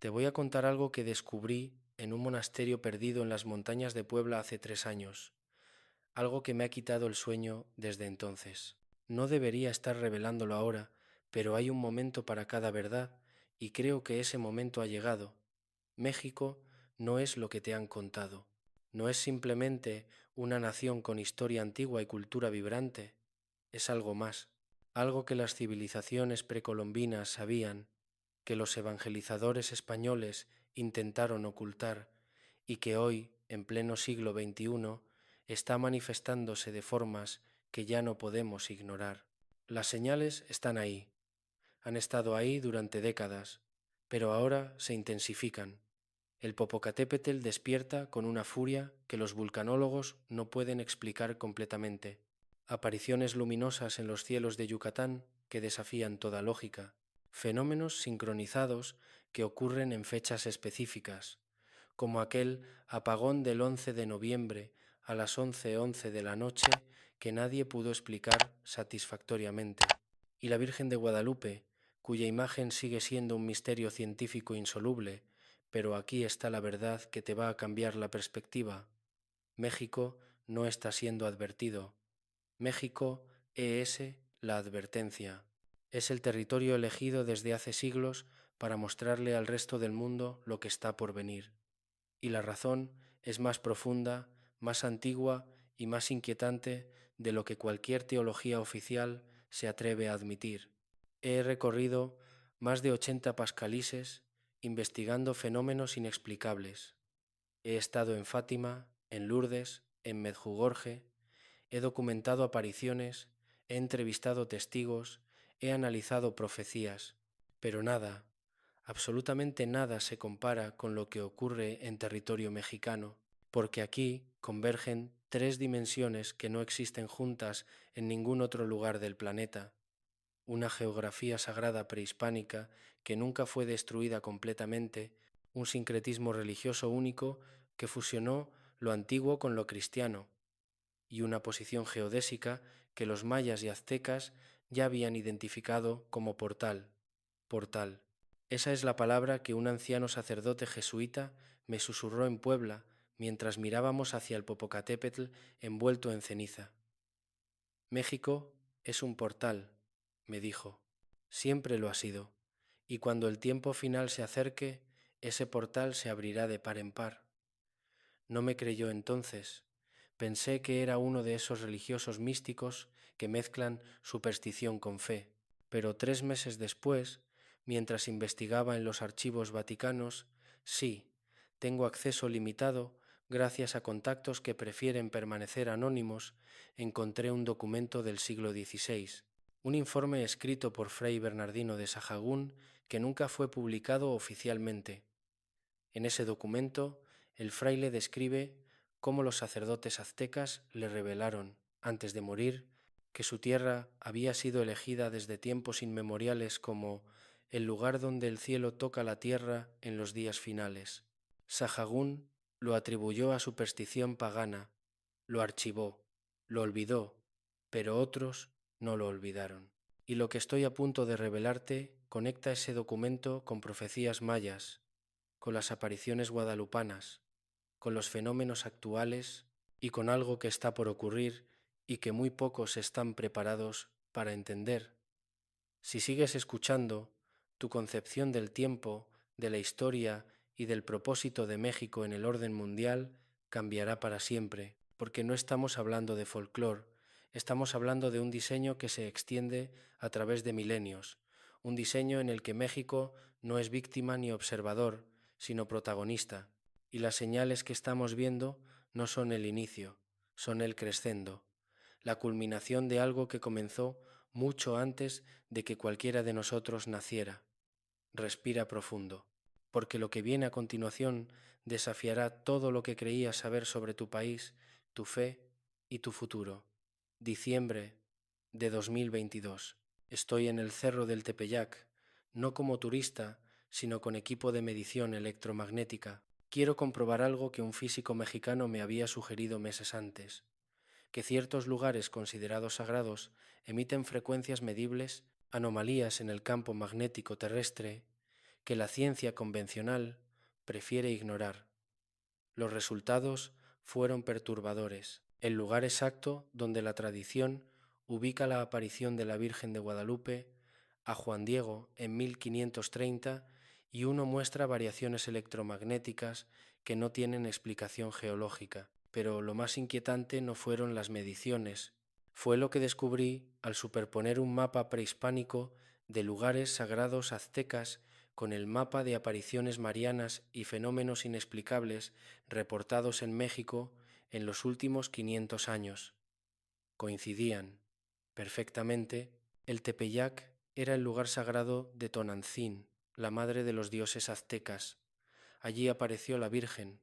Te voy a contar algo que descubrí en un monasterio perdido en las montañas de Puebla hace 3 años, algo que me ha quitado el sueño desde entonces. No debería estar revelándolo ahora, pero hay un momento para cada verdad y creo que ese momento ha llegado. México no es lo que te han contado. No es simplemente una nación con historia antigua y cultura vibrante. Es algo más, algo que las civilizaciones precolombinas sabían, que los evangelizadores españoles intentaron ocultar y que hoy, en pleno siglo XXI, está manifestándose de formas que ya no podemos ignorar. Las señales están ahí, han estado ahí durante décadas, pero ahora se intensifican. El Popocatépetl despierta con una furia que los vulcanólogos no pueden explicar completamente. Apariciones luminosas en los cielos de Yucatán que desafían toda lógica. Fenómenos sincronizados que ocurren en fechas específicas, como aquel apagón del 11 de noviembre a las 11:11 de la noche que nadie pudo explicar satisfactoriamente. Y la Virgen de Guadalupe, cuya imagen sigue siendo un misterio científico insoluble, pero aquí está la verdad que te va a cambiar la perspectiva. México no está siendo advertido. México es la advertencia. Es el territorio elegido desde hace siglos para mostrarle al resto del mundo lo que está por venir. Y la razón es más profunda, más antigua y más inquietante de lo que cualquier teología oficial se atreve a admitir. He recorrido más de 80 pascalises investigando fenómenos inexplicables. He estado en Fátima, en Lourdes, en Medjugorje, he documentado apariciones, he entrevistado testigos, he analizado profecías, pero nada, absolutamente nada se compara con lo que ocurre en territorio mexicano, porque aquí convergen tres dimensiones que no existen juntas en ningún otro lugar del planeta. Una geografía sagrada prehispánica que nunca fue destruida completamente, un sincretismo religioso único que fusionó lo antiguo con lo cristiano, y una posición geodésica que los mayas y aztecas ya habían identificado como portal. Portal. Esa es la palabra que un anciano sacerdote jesuita me susurró en Puebla mientras mirábamos hacia el Popocatépetl envuelto en ceniza. México es un portal, me dijo. Siempre lo ha sido, y cuando el tiempo final se acerque, ese portal se abrirá de par en par. No me creyó entonces. Pensé que era uno de esos religiosos místicos que mezclan superstición con fe. Pero 3 meses después, mientras investigaba en los archivos vaticanos, sí, tengo acceso limitado gracias a contactos que prefieren permanecer anónimos, encontré un documento del siglo XVI, un informe escrito por Fray Bernardino de Sahagún que nunca fue publicado oficialmente. En ese documento, el fraile describe cómo los sacerdotes aztecas le revelaron, antes de morir, que su tierra había sido elegida desde tiempos inmemoriales como el lugar donde el cielo toca la tierra en los días finales. Sahagún lo atribuyó a superstición pagana, lo archivó, lo olvidó, pero otros no lo olvidaron. Y lo que estoy a punto de revelarte conecta ese documento con profecías mayas, con las apariciones guadalupanas, con los fenómenos actuales y con algo que está por ocurrir y que muy pocos están preparados para entender. Si sigues escuchando, tu concepción del tiempo, de la historia y del propósito de México en el orden mundial cambiará para siempre, porque no estamos hablando de folclore, estamos hablando de un diseño que se extiende a través de milenios, un diseño en el que México no es víctima ni observador, sino protagonista, y las señales que estamos viendo no son el inicio, son el crescendo, la culminación de algo que comenzó mucho antes de que cualquiera de nosotros naciera. Respira profundo, porque lo que viene a continuación desafiará todo lo que creías saber sobre tu país, tu fe y tu futuro. Diciembre de 2022. Estoy en el Cerro del Tepeyac, no como turista, sino con equipo de medición electromagnética. Quiero comprobar algo que un físico mexicano me había sugerido meses antes, que ciertos lugares considerados sagrados emiten frecuencias medibles, anomalías en el campo magnético terrestre, que la ciencia convencional prefiere ignorar. Los resultados fueron perturbadores. El lugar exacto donde la tradición ubica la aparición de la Virgen de Guadalupe a Juan Diego en 1530 y uno muestra variaciones electromagnéticas que no tienen explicación geológica. Pero lo más inquietante no fueron las mediciones, fue lo que descubrí al superponer un mapa prehispánico de lugares sagrados aztecas con el mapa de apariciones marianas y fenómenos inexplicables reportados en México en los últimos 500 años. Coincidían perfectamente. El Tepeyac era el lugar sagrado de Tonantzin, la madre de los dioses aztecas. Allí apareció la Virgen.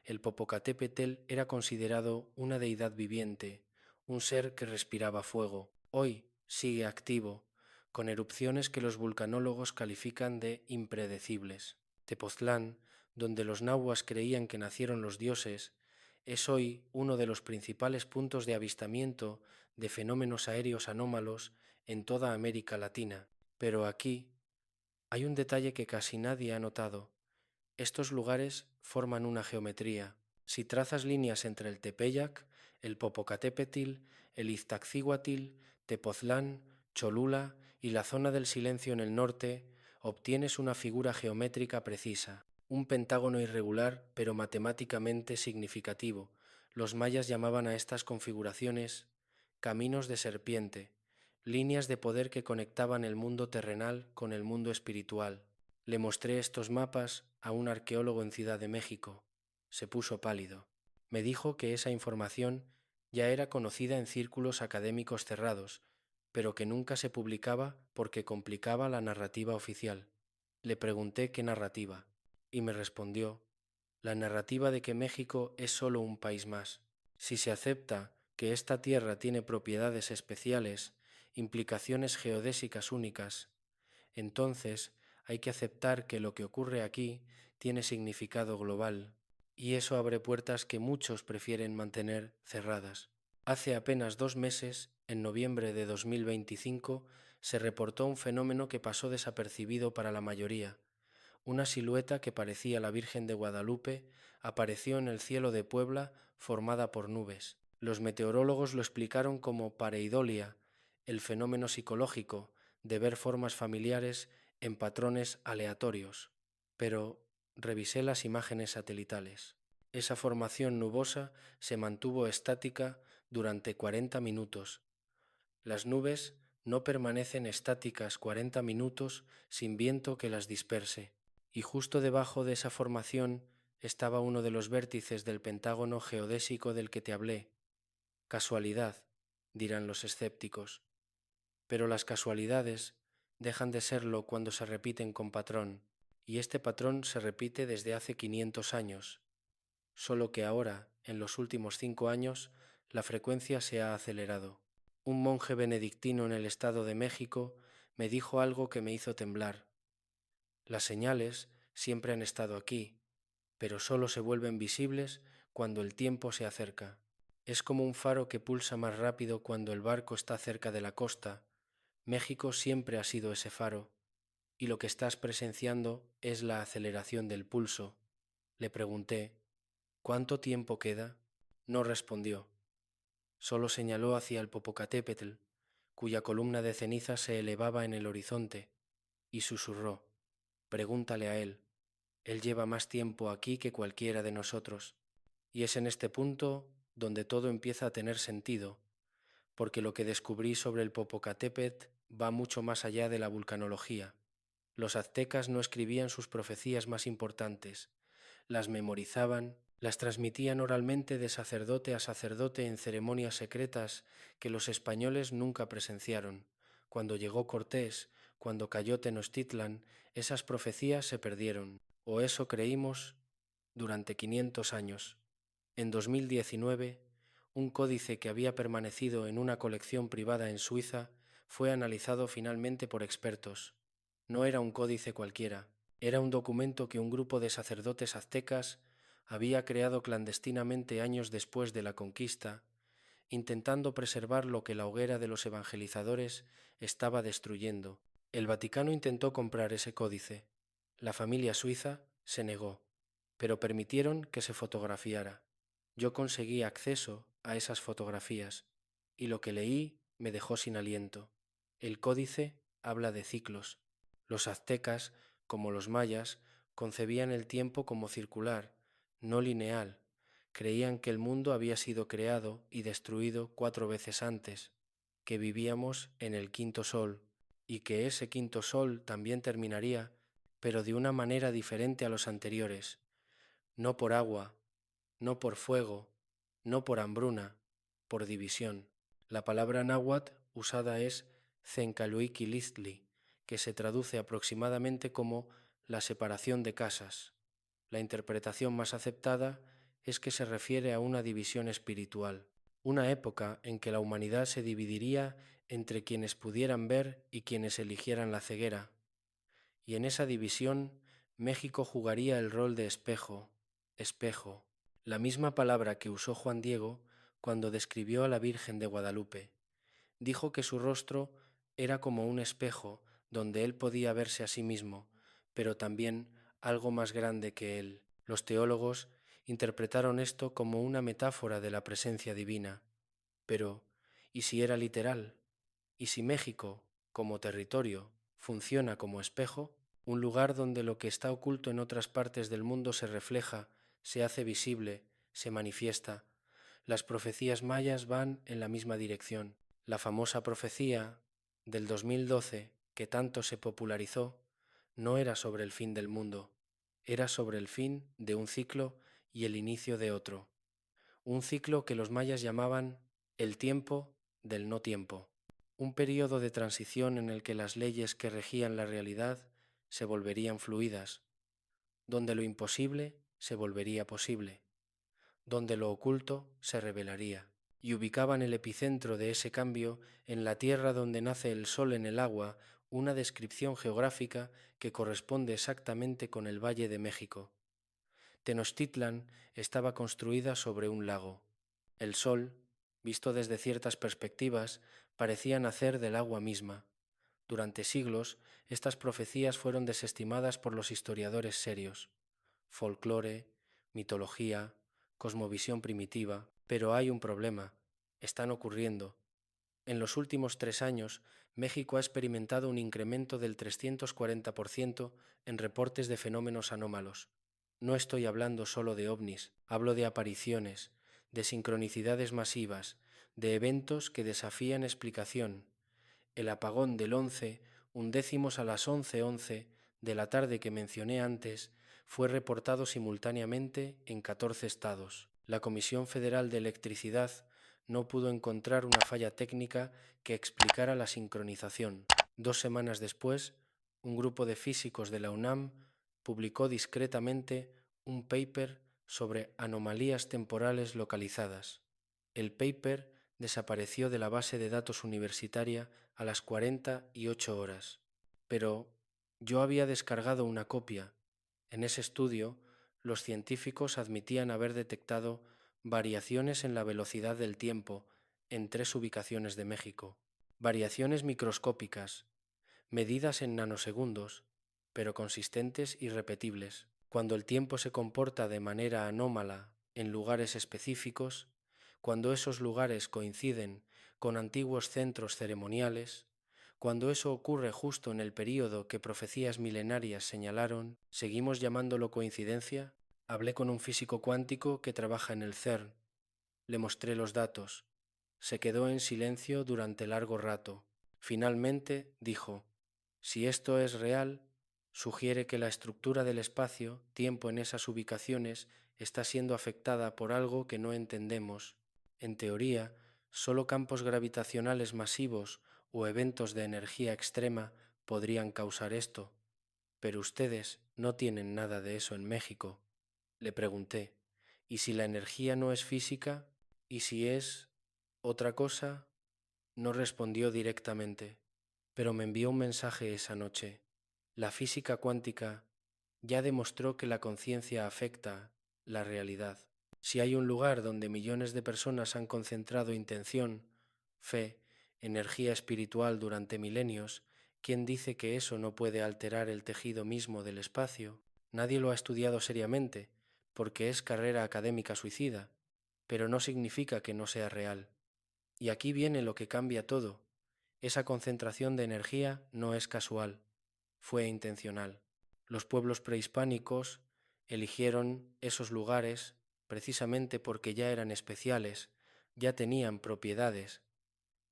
El Popocatépetl era considerado una deidad viviente, un ser que respiraba fuego. Hoy sigue activo, con erupciones que los vulcanólogos califican de impredecibles. Tepoztlán, donde los nahuas creían que nacieron los dioses, es hoy uno de los principales puntos de avistamiento de fenómenos aéreos anómalos en toda América Latina. Pero aquí hay un detalle que casi nadie ha notado. Estos lugares forman una geometría. Si trazas líneas entre el Tepeyac, el Popocatépetl, el Iztaccíhuatl, Tepoztlán, Cholula y la zona del silencio en el norte, obtienes una figura geométrica precisa, un pentágono irregular pero matemáticamente significativo. Los mayas llamaban a estas configuraciones caminos de serpiente, líneas de poder que conectaban el mundo terrenal con el mundo espiritual. Le mostré estos mapas a un arqueólogo en Ciudad de México. Se puso pálido. Me dijo que esa información ya era conocida en círculos académicos cerrados, pero que nunca se publicaba porque complicaba la narrativa oficial. Le pregunté qué narrativa, y me respondió: la narrativa de que México es solo un país más. Si se acepta que esta tierra tiene propiedades especiales, implicaciones geodésicas únicas, entonces hay que aceptar que lo que ocurre aquí tiene significado global, y eso abre puertas que muchos prefieren mantener cerradas. Hace apenas 2 meses, en noviembre de 2025, se reportó un fenómeno que pasó desapercibido para la mayoría. Una silueta que parecía la Virgen de Guadalupe apareció en el cielo de Puebla formada por nubes. Los meteorólogos lo explicaron como pareidolia, el fenómeno psicológico de ver formas familiares en patrones aleatorios. Pero revisé las imágenes satelitales. Esa formación nubosa se mantuvo estática durante 40 minutos. Las nubes no permanecen estáticas 40 minutos sin viento que las disperse. Y justo debajo de esa formación estaba uno de los vértices del pentágono geodésico del que te hablé. Casualidad, dirán los escépticos. Pero las casualidades dejan de serlo cuando se repiten con patrón, y este patrón se repite desde hace 500 años, solo que ahora, en los últimos 5 años, la frecuencia se ha acelerado. Un monje benedictino en el Estado de México me dijo algo que me hizo temblar. Las señales siempre han estado aquí, pero solo se vuelven visibles cuando el tiempo se acerca. Es como un faro que pulsa más rápido cuando el barco está cerca de la costa. México siempre ha sido ese faro, y lo que estás presenciando es la aceleración del pulso. Le pregunté: ¿cuánto tiempo queda? No respondió. Solo señaló hacia el Popocatépetl, cuya columna de ceniza se elevaba en el horizonte, y susurró: pregúntale a él. Él lleva más tiempo aquí que cualquiera de nosotros. Y es en este punto donde todo empieza a tener sentido, porque lo que descubrí sobre el Popocatépetl va mucho más allá de la vulcanología. Los aztecas no escribían sus profecías más importantes, las memorizaban, las transmitían oralmente de sacerdote a sacerdote en ceremonias secretas que los españoles nunca presenciaron. Cuando llegó Cortés, cuando cayó Tenochtitlan, esas profecías se perdieron, o eso creímos, durante 500 años. En 2019, un códice que había permanecido en una colección privada en Suiza fue analizado finalmente por expertos. No era un códice cualquiera, era un documento que un grupo de sacerdotes aztecas había creado clandestinamente años después de la conquista, intentando preservar lo que la hoguera de los evangelizadores estaba destruyendo. El Vaticano intentó comprar ese códice. La familia suiza se negó, pero permitieron que se fotografiara. Yo conseguí acceso a esas fotografías y lo que leí me dejó sin aliento. El códice habla de ciclos. Los aztecas, como los mayas, concebían el tiempo como circular, no lineal. Creían que el mundo había sido creado y destruido 4 veces antes, que vivíamos en el quinto sol y que ese quinto sol también terminaría, pero de una manera diferente a los anteriores, no por agua, no por fuego, no por hambruna, por división. La palabra náhuatl usada es Tzencaluiquilistli, que se traduce aproximadamente como la separación de casas. La interpretación más aceptada es que se refiere a una división espiritual, una época en que la humanidad se dividiría entre quienes pudieran ver y quienes eligieran la ceguera. Y en esa división México jugaría el rol de espejo, espejo, la misma palabra que usó Juan Diego cuando describió a la Virgen de Guadalupe. Dijo que su rostro era como un espejo donde él podía verse a sí mismo, pero también algo más grande que él. Los teólogos interpretaron esto como una metáfora de la presencia divina. Pero, ¿y si era literal? ¿Y si México, como territorio, funciona como espejo? Un lugar donde lo que está oculto en otras partes del mundo se refleja, se hace visible, se manifiesta. Las profecías mayas van en la misma dirección. La famosa profecía del 2012, que tanto se popularizó, no era sobre el fin del mundo, era sobre el fin de un ciclo y el inicio de otro. Un ciclo que los mayas llamaban el tiempo del no tiempo, un período de transición en el que las leyes que regían la realidad se volverían fluidas, donde lo imposible se volvería posible, donde lo oculto se revelaría, y ubicaban el epicentro de ese cambio en la tierra donde nace el sol en el agua, una descripción geográfica que corresponde exactamente con el Valle de México. Tenochtitlan estaba construida sobre un lago. El sol, visto desde ciertas perspectivas, parecía nacer del agua misma. Durante siglos, estas profecías fueron desestimadas por los historiadores serios. Folclore, mitología, cosmovisión primitiva. Pero hay un problema. Están ocurriendo. En los últimos 3 años, México ha experimentado un incremento del 340% en reportes de fenómenos anómalos. No estoy hablando solo de ovnis, hablo de apariciones, de sincronicidades masivas, de eventos que desafían explicación. El apagón del 11, undécimos a las 11:11 de la tarde que mencioné antes, fue reportado simultáneamente en 14 estados. La Comisión Federal de Electricidad no pudo encontrar una falla técnica que explicara la sincronización. 2 semanas después, un grupo de físicos de la UNAM publicó discretamente un paper sobre anomalías temporales localizadas. El paper desapareció de la base de datos universitaria a las 48 horas, pero yo había descargado una copia. En ese estudio, los científicos admitían haber detectado variaciones en la velocidad del tiempo en 3 ubicaciones de México, variaciones microscópicas, medidas en nanosegundos, pero consistentes y repetibles. Cuando el tiempo se comporta de manera anómala en lugares específicos, cuando esos lugares coinciden con antiguos centros ceremoniales, cuando eso ocurre justo en el período que profecías milenarias señalaron, ¿seguimos llamándolo coincidencia? Hablé con un físico cuántico que trabaja en el CERN. Le mostré los datos. Se quedó en silencio durante largo rato. Finalmente dijo: si esto es real, sugiere que la estructura del espacio-tiempo en esas ubicaciones está siendo afectada por algo que no entendemos. En teoría, solo campos gravitacionales masivos o eventos de energía extrema podrían causar esto. Pero ustedes no tienen nada de eso en México. Le pregunté: ¿y si la energía no es física? ¿Y si es otra cosa? No respondió directamente, pero me envió un mensaje esa noche. La física cuántica ya demostró que la conciencia afecta la realidad. Si hay un lugar donde millones de personas han concentrado intención, fe, energía espiritual durante milenios, ¿Quién dice que eso no puede alterar el tejido mismo del espacio? Nadie lo ha estudiado seriamente, porque es carrera académica suicida, pero no significa que no sea real. Y aquí viene lo que cambia todo. Esa concentración de energía no es casual, fue intencional. Los pueblos prehispánicos eligieron esos lugares precisamente porque ya eran especiales, ya tenían propiedades,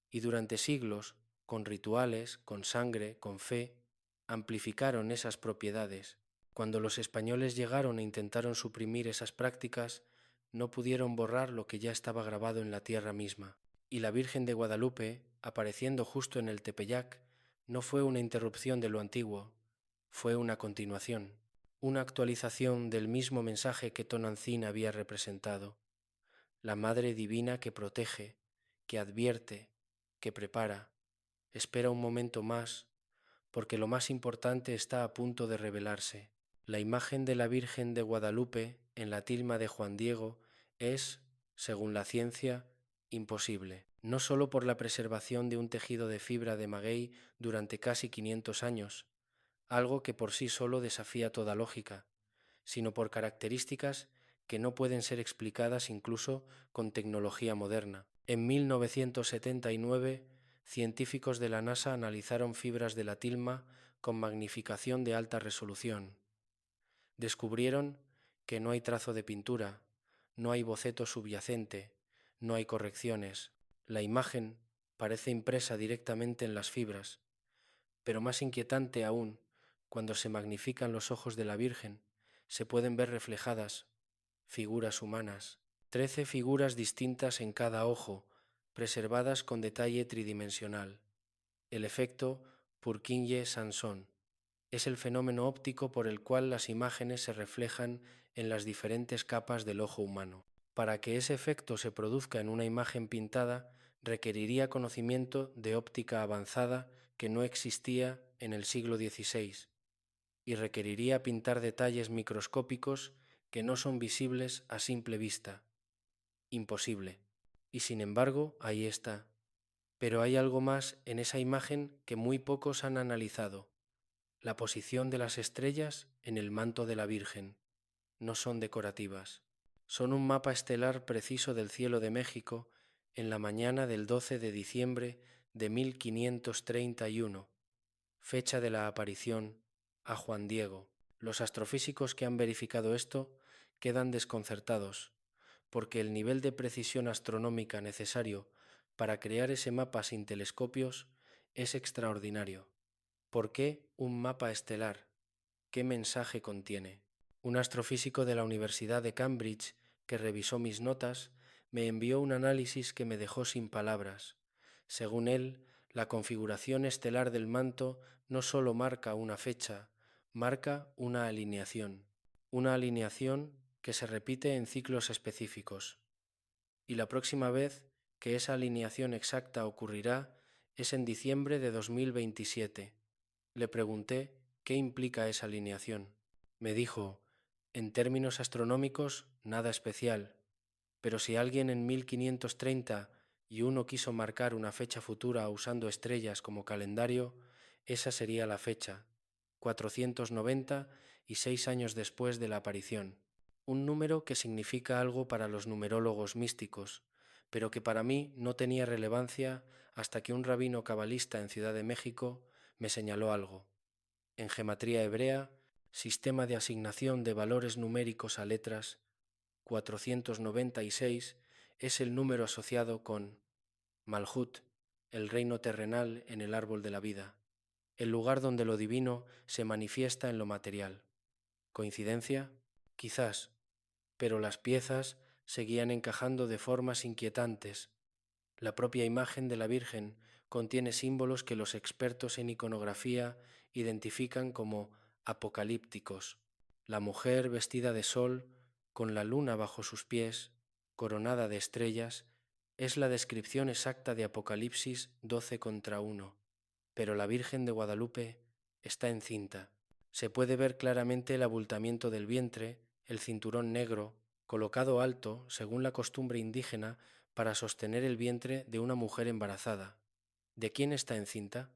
y durante siglos, con rituales, con sangre, con fe, amplificaron esas propiedades. Cuando los españoles llegaron e intentaron suprimir esas prácticas, no pudieron borrar lo que ya estaba grabado en la tierra misma. Y la Virgen de Guadalupe, apareciendo justo en el Tepeyac, no fue una interrupción de lo antiguo, fue una continuación, una actualización del mismo mensaje que Tonantzin había representado. La Madre Divina que protege, que advierte, que prepara, espera un momento más, porque lo más importante está a punto de revelarse. La imagen de la Virgen de Guadalupe en la tilma de Juan Diego es, según la ciencia, imposible, no sólo por la preservación de un tejido de fibra de maguey durante casi 500 años, algo que por sí solo desafía toda lógica, sino por características que no pueden ser explicadas incluso con tecnología moderna. En 1979, científicos de la NASA analizaron fibras de la tilma con magnificación de alta resolución. Descubrieron que no hay trazo de pintura, no hay boceto subyacente, no hay correcciones. La imagen parece impresa directamente en las fibras, pero más inquietante aún, cuando se magnifican los ojos de la Virgen, se pueden ver reflejadas figuras humanas, 13 figuras distintas en cada ojo, preservadas con detalle tridimensional. El efecto Purkinje-Sanson es el fenómeno óptico por el cual las imágenes se reflejan en las diferentes capas del ojo humano. Para que ese efecto se produzca en una imagen pintada, requeriría conocimiento de óptica avanzada que no existía en el siglo XVI, y requeriría pintar detalles microscópicos que no son visibles a simple vista. Imposible. Y sin embargo, ahí está. Pero hay algo más en esa imagen que muy pocos han analizado. La posición de las estrellas en el manto de la Virgen. No son decorativas. Son un mapa estelar preciso del cielo de México en la mañana del 12 de diciembre de 1531, fecha de la aparición a Juan Diego. Los astrofísicos que han verificado esto quedan desconcertados, porque el nivel de precisión astronómica necesario para crear ese mapa sin telescopios es extraordinario. ¿Por qué un mapa estelar? ¿Qué mensaje contiene? Un astrofísico de la Universidad de Cambridge, que revisó mis notas, me envió un análisis que me dejó sin palabras. Según él, la configuración estelar del manto no solo marca una fecha, marca una alineación que se repite en ciclos específicos. Y la próxima vez que esa alineación exacta ocurrirá es en diciembre de 2027. Le pregunté qué implica esa alineación. Me dijo, en términos astronómicos, nada especial, pero si alguien en 1530 y uno quiso marcar una fecha futura usando estrellas como calendario, esa sería la fecha, 490 y 6 años después de la aparición. Un número que significa algo para los numerólogos místicos, pero que para mí no tenía relevancia hasta que un rabino cabalista en Ciudad de México me señaló algo. En gematría hebrea, sistema de asignación de valores numéricos a letras, 496 es el número asociado con Malhut, el reino terrenal en el árbol de la vida, el lugar donde lo divino se manifiesta en lo material. ¿Coincidencia? Quizás, pero las piezas seguían encajando de formas inquietantes. La propia imagen de la Virgen contiene símbolos que los expertos en iconografía identifican como apocalípticos. La mujer vestida de sol, con la luna bajo sus pies, coronada de estrellas, es la descripción exacta de Apocalipsis 12:1. Pero la Virgen de Guadalupe está encinta. Se puede ver claramente el abultamiento del vientre, el cinturón negro, colocado alto, según la costumbre indígena, para sostener el vientre de una mujer embarazada. ¿De quién está encinta?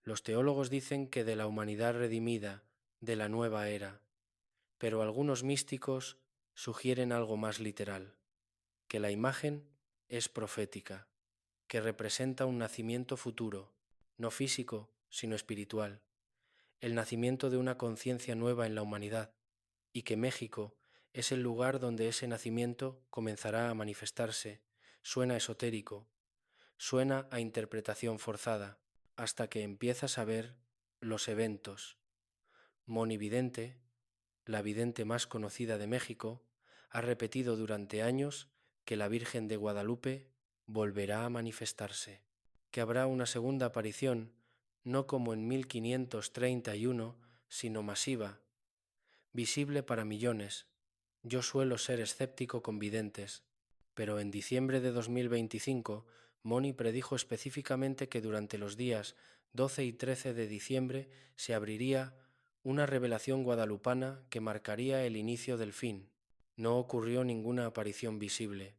Los teólogos dicen que de la humanidad redimida, de la nueva era, pero algunos místicos sugieren algo más literal, que la imagen es profética, que representa un nacimiento futuro, no físico, sino espiritual, el nacimiento de una conciencia nueva en la humanidad, y que México es el lugar donde ese nacimiento comenzará a manifestarse. Suena esotérico, suena a interpretación forzada, hasta que empiezas a ver los eventos. Monividente, la vidente más conocida de México, ha repetido durante años que la Virgen de Guadalupe volverá a manifestarse, que habrá una segunda aparición, no como en 1531, sino masiva, visible para millones. Yo suelo ser escéptico con videntes, pero en diciembre de 2025, Moni predijo específicamente que durante los días 12 y 13 de diciembre se abriría una revelación guadalupana que marcaría el inicio del fin. No ocurrió ninguna aparición visible,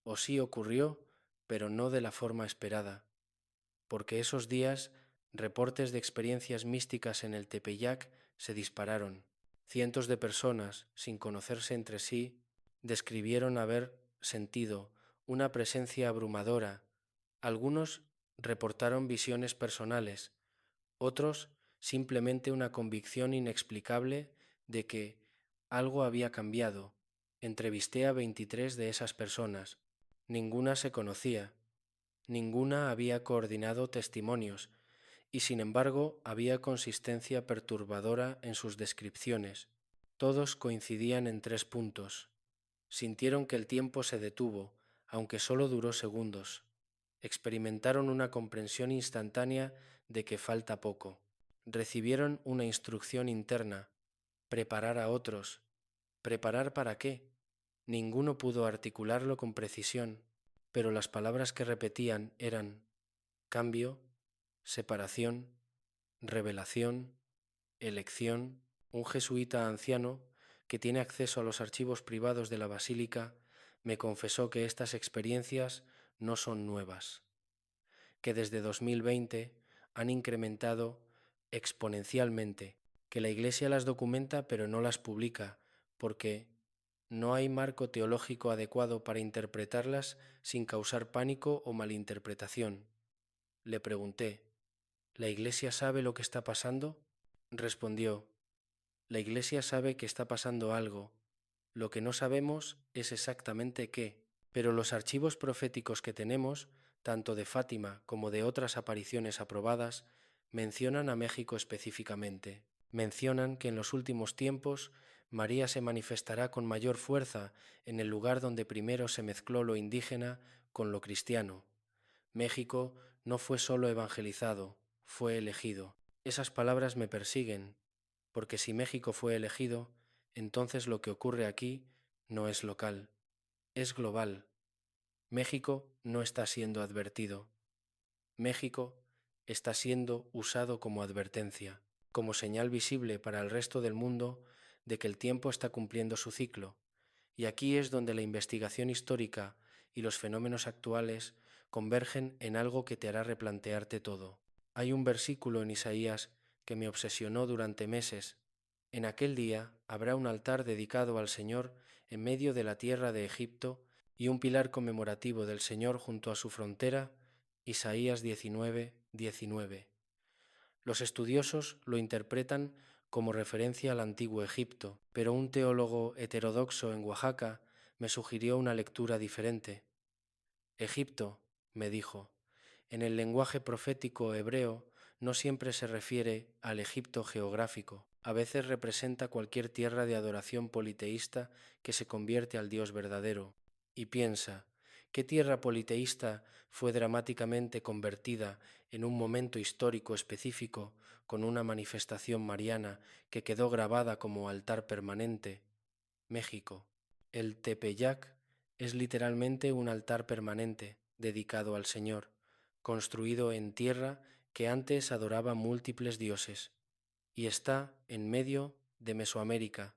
o sí ocurrió, pero no de la forma esperada, porque esos días reportes de experiencias místicas en el Tepeyac se dispararon. Cientos de personas, sin conocerse entre sí, describieron haber sentido una presencia abrumadora. Algunos reportaron visiones personales, otros simplemente una convicción inexplicable de que algo había cambiado. Entrevisté a 23 de esas personas. Ninguna se conocía, ninguna había coordinado testimonios, y sin embargo había consistencia perturbadora en sus descripciones. Todos coincidían en 3 puntos. Sintieron que el tiempo se detuvo, aunque solo duró segundos. Experimentaron una comprensión instantánea de que falta poco. Recibieron una instrucción interna: preparar a otros. ¿Preparar para qué? Ninguno pudo articularlo con precisión, pero las palabras que repetían eran cambio, separación, revelación, elección. Un jesuita anciano que tiene acceso a los archivos privados de la Basílica me confesó que estas experiencias no son nuevas, que desde 2020 han incrementado exponencialmente, que la Iglesia las documenta pero no las publica, porque no hay marco teológico adecuado para interpretarlas sin causar pánico o malinterpretación. Le pregunté: ¿la Iglesia sabe lo que está pasando? Respondió: la Iglesia sabe que está pasando algo. Lo que no sabemos es exactamente qué, pero los archivos proféticos que tenemos, tanto de Fátima como de otras apariciones aprobadas, mencionan a México específicamente. Mencionan que en los últimos tiempos María se manifestará con mayor fuerza en el lugar donde primero se mezcló lo indígena con lo cristiano. México no fue solo evangelizado, fue elegido. Esas palabras me persiguen, porque si México fue elegido, entonces lo que ocurre aquí no es local, es global. México no está siendo advertido. México está siendo usado como advertencia, como señal visible para el resto del mundo de que el tiempo está cumpliendo su ciclo. Y aquí es donde la investigación histórica y los fenómenos actuales convergen en algo que te hará replantearte todo. Hay un versículo en Isaías que me obsesionó durante meses. En aquel día habrá un altar dedicado al Señor en medio de la tierra de Egipto y un pilar conmemorativo del Señor junto a su frontera. Isaías 19:19. Los estudiosos lo interpretan como referencia al antiguo Egipto, pero un teólogo heterodoxo en Oaxaca me sugirió una lectura diferente. Egipto, me dijo, en el lenguaje profético hebreo no siempre se refiere al Egipto geográfico, a veces representa cualquier tierra de adoración politeísta que se convierte al Dios verdadero. Y piensa, ¿qué tierra politeísta fue dramáticamente convertida en un momento histórico específico con una manifestación mariana que quedó grabada como altar permanente? México. El Tepeyac es literalmente un altar permanente dedicado al Señor, construido en tierra que antes adoraba múltiples dioses, y está en medio de Mesoamérica,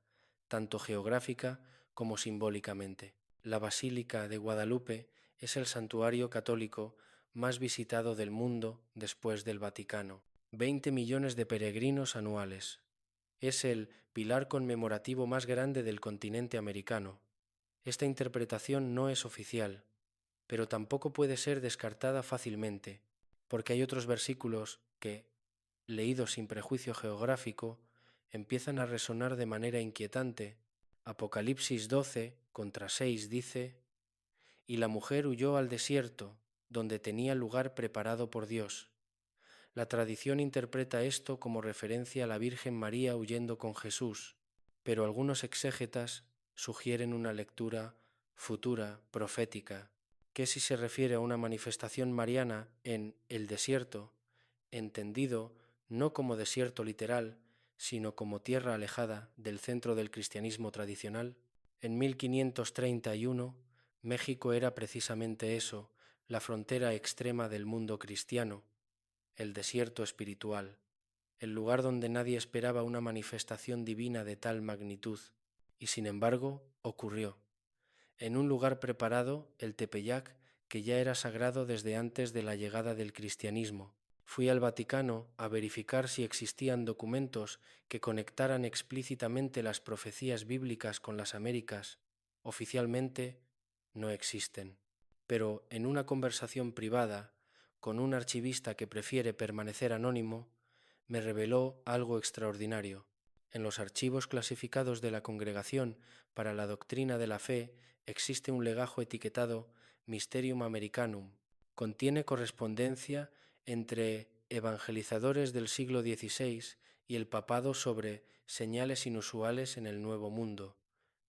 tanto geográfica como simbólicamente. La Basílica de Guadalupe es el santuario católico más visitado del mundo después del Vaticano. 20 millones de peregrinos anuales. Es el pilar conmemorativo más grande del continente americano. Esta interpretación no es oficial, pero tampoco puede ser descartada fácilmente, porque hay otros versículos que, leídos sin prejuicio geográfico, empiezan a resonar de manera inquietante. Apocalipsis 12, contra 6 dice: «Y la mujer huyó al desierto, donde tenía lugar preparado por Dios». La tradición interpreta esto como referencia a la Virgen María huyendo con Jesús, pero algunos exégetas sugieren una lectura futura, profética, que si se refiere a una manifestación mariana en el desierto, entendido no como desierto literal, sino como tierra alejada del centro del cristianismo tradicional. En 1531, México era precisamente eso, la frontera extrema del mundo cristiano, el desierto espiritual, el lugar donde nadie esperaba una manifestación divina de tal magnitud, y sin embargo ocurrió. En un lugar preparado, el Tepeyac, que ya era sagrado desde antes de la llegada del cristianismo. Fui al Vaticano a verificar si existían documentos que conectaran explícitamente las profecías bíblicas con las Américas. Oficialmente no existen. Pero en una conversación privada con un archivista que prefiere permanecer anónimo, me reveló algo extraordinario. En los archivos clasificados de la Congregación para la Doctrina de la Fe existe un legajo etiquetado Mysterium Americanum. Contiene correspondencia entre evangelizadores del siglo XVI y el papado sobre señales inusuales en el Nuevo Mundo,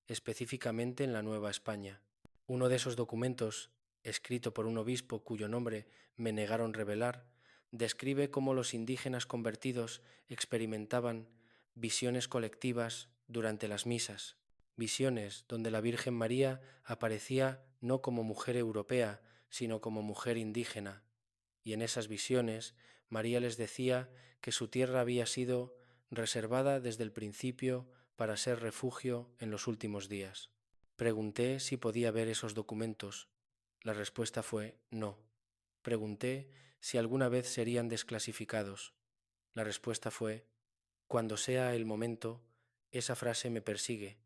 específicamente en la Nueva España. Uno de esos documentos, escrito por un obispo cuyo nombre me negaron revelar, describe cómo los indígenas convertidos experimentaban visiones colectivas durante las misas, visiones donde la Virgen María aparecía no como mujer europea, sino como mujer indígena, y en esas visiones María les decía que su tierra había sido reservada desde el principio para ser refugio en los últimos días. Pregunté si podía ver esos documentos. La respuesta fue no. Pregunté si alguna vez serían desclasificados. La respuesta fue: cuando sea el momento. Esa frase me persigue.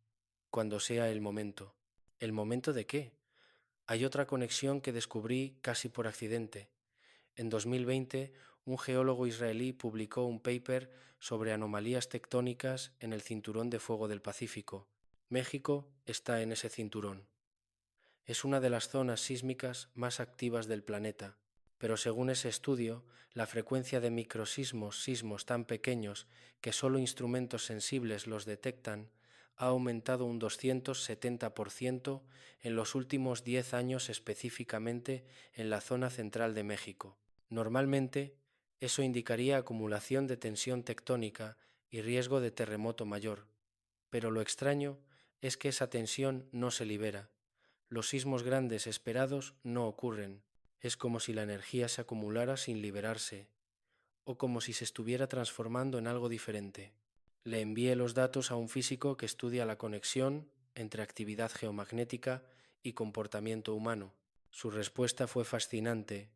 Cuando sea el momento. ¿El momento de qué? Hay otra conexión que descubrí casi por accidente. En 2020, un geólogo israelí publicó un paper sobre anomalías tectónicas en el cinturón de fuego del Pacífico. México está en ese cinturón. Es una de las zonas sísmicas más activas del planeta, pero según ese estudio, la frecuencia de sismos tan pequeños que solo instrumentos sensibles los detectan, ha aumentado un 270% en los últimos 10 años, específicamente en la zona central de México. Normalmente, eso indicaría acumulación de tensión tectónica y riesgo de terremoto mayor, pero lo extraño es que esa tensión no se libera. Los sismos grandes esperados no ocurren. Es como si la energía se acumulara sin liberarse, o como si se estuviera transformando en algo diferente. Le envié los datos a un físico que estudia la conexión entre actividad geomagnética y comportamiento humano. Su respuesta fue fascinante.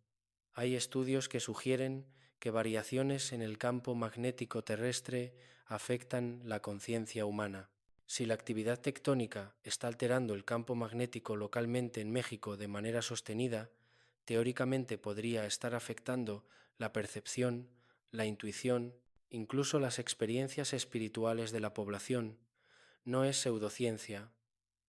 Hay estudios que sugieren que variaciones en el campo magnético terrestre afectan la conciencia humana. Si la actividad tectónica está alterando el campo magnético localmente en México de manera sostenida, teóricamente podría estar afectando la percepción, la intuición, incluso las experiencias espirituales de la población. No es pseudociencia,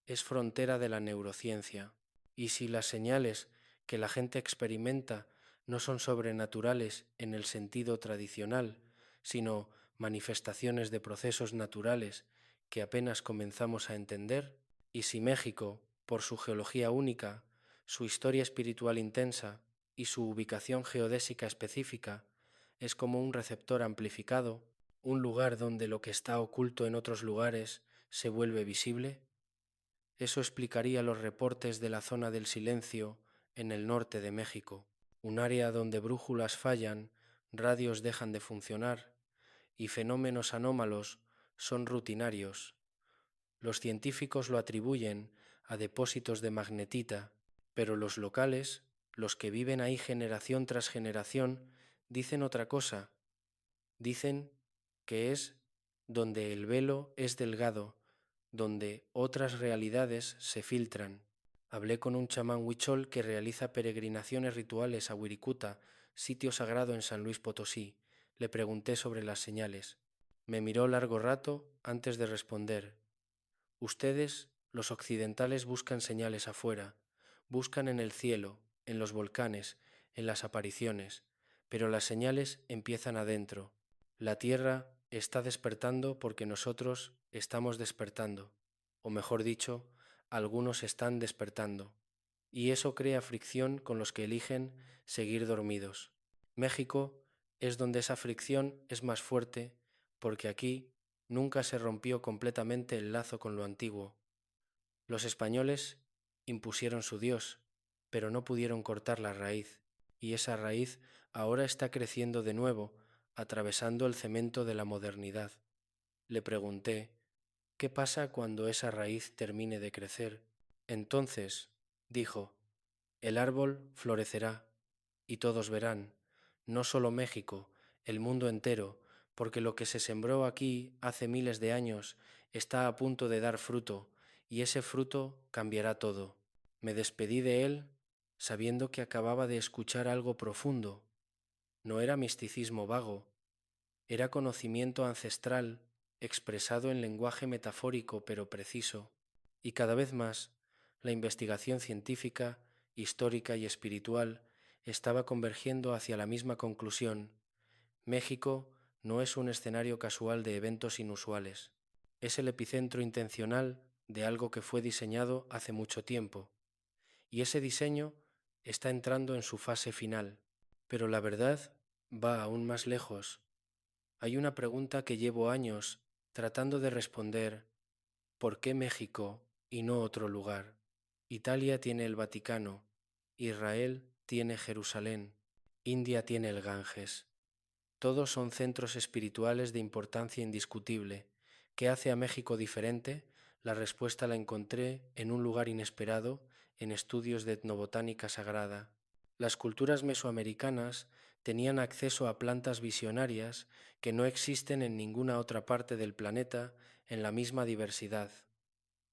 es frontera de la neurociencia. Y si las señales que la gente experimenta no son sobrenaturales en el sentido tradicional, sino manifestaciones de procesos naturales que apenas comenzamos a entender, y si México, por su geología única, su historia espiritual intensa y su ubicación geodésica específica, es como un receptor amplificado, un lugar donde lo que está oculto en otros lugares se vuelve visible, eso explicaría los reportes de la zona del silencio en el norte de México, un área donde brújulas fallan, radios dejan de funcionar y fenómenos anómalos son rutinarios. Los científicos lo atribuyen a depósitos de magnetita, pero los locales, los que viven ahí generación tras generación, dicen otra cosa. Dicen que es donde el velo es delgado, donde otras realidades se filtran. Hablé con un chamán huichol que realiza peregrinaciones rituales a Wirikuta, sitio sagrado en San Luis Potosí. Le pregunté sobre las señales. Me miró largo rato antes de responder. Ustedes, los occidentales, buscan señales afuera, buscan en el cielo, en los volcanes, en las apariciones, pero las señales empiezan adentro. La Tierra está despertando porque nosotros estamos despertando, o mejor dicho, algunos están despertando, y eso crea fricción con los que eligen seguir dormidos. México es donde esa fricción es más fuerte porque aquí nunca se rompió completamente el lazo con lo antiguo. Los españoles impusieron su Dios, pero no pudieron cortar la raíz, y esa raíz ahora está creciendo de nuevo, atravesando el cemento de la modernidad. Le pregunté, ¿qué pasa cuando esa raíz termine de crecer? Entonces, dijo, el árbol florecerá, y todos verán, no solo México, el mundo entero, porque lo que se sembró aquí hace miles de años está a punto de dar fruto, y ese fruto cambiará todo. Me despedí de él sabiendo que acababa de escuchar algo profundo. No era misticismo vago, era conocimiento ancestral expresado en lenguaje metafórico pero preciso, y cada vez más la investigación científica, histórica y espiritual estaba convergiendo hacia la misma conclusión. México no es un escenario casual de eventos inusuales, es el epicentro intencional de algo que fue diseñado hace mucho tiempo, y ese diseño está entrando en su fase final. Pero la verdad va aún más lejos. Hay una pregunta que llevo años tratando de responder: ¿por qué México y no otro lugar? Italia tiene el Vaticano, Israel tiene Jerusalén, India tiene el Ganges. Todos son centros espirituales de importancia indiscutible. ¿Qué hace a México diferente? La respuesta la encontré en un lugar inesperado, en estudios de etnobotánica sagrada. Las culturas mesoamericanas tenían acceso a plantas visionarias que no existen en ninguna otra parte del planeta en la misma diversidad.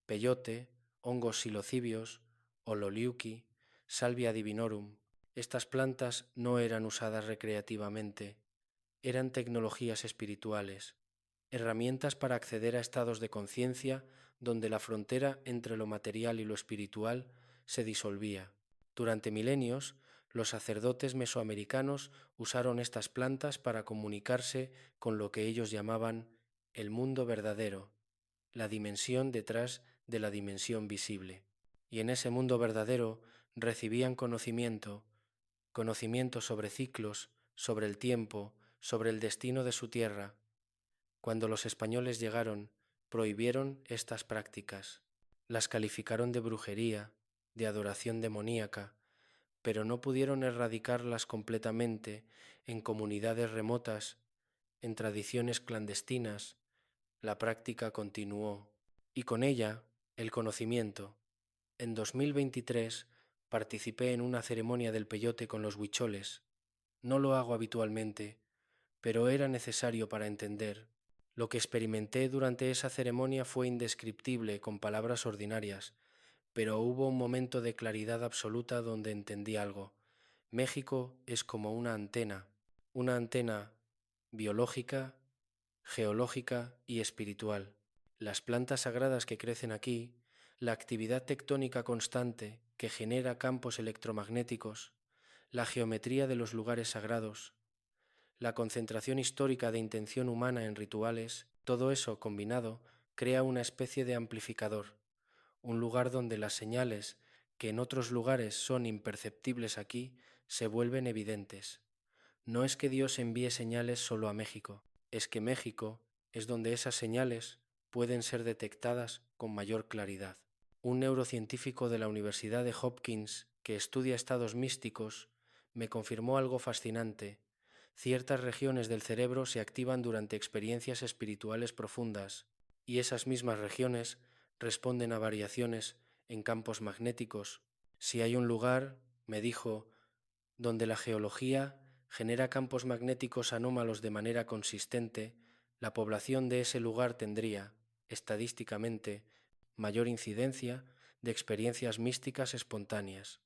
Peyote, hongos silocibios, ololiuqui, salvia divinorum. Estas plantas no eran usadas recreativamente, eran tecnologías espirituales, herramientas para acceder a estados de conciencia donde la frontera entre lo material y lo espiritual se disolvía. Durante milenios, los sacerdotes mesoamericanos usaron estas plantas para comunicarse con lo que ellos llamaban el mundo verdadero, la dimensión detrás de la dimensión visible. Y en ese mundo verdadero recibían conocimiento sobre ciclos, sobre el tiempo, sobre el destino de su tierra. Cuando los españoles llegaron, prohibieron estas prácticas, las calificaron de brujería, de adoración demoníaca, pero no pudieron erradicarlas completamente en comunidades remotas, en tradiciones clandestinas. La práctica continuó, y con ella el conocimiento. En 2023 participé en una ceremonia del peyote con los huicholes. No lo hago habitualmente, pero era necesario para entender. Lo que experimenté durante esa ceremonia fue indescriptible con palabras ordinarias, pero hubo un momento de claridad absoluta donde entendí algo. México es como una antena biológica, geológica y espiritual. Las plantas sagradas que crecen aquí, la actividad tectónica constante que genera campos electromagnéticos, la geometría de los lugares sagrados, la concentración histórica de intención humana en rituales, todo eso combinado crea una especie de amplificador, un lugar donde las señales que en otros lugares son imperceptibles aquí se vuelven evidentes. No es que Dios envíe señales solo a México, es que México es donde esas señales pueden ser detectadas con mayor claridad. Un neurocientífico de la Universidad de Hopkins que estudia estados místicos me confirmó algo fascinante. Ciertas regiones del cerebro se activan durante experiencias espirituales profundas, y esas mismas regiones responden a variaciones en campos magnéticos. Si hay un lugar, me dijo, donde la geología genera campos magnéticos anómalos de manera consistente, la población de ese lugar tendría, estadísticamente, mayor incidencia de experiencias místicas espontáneas.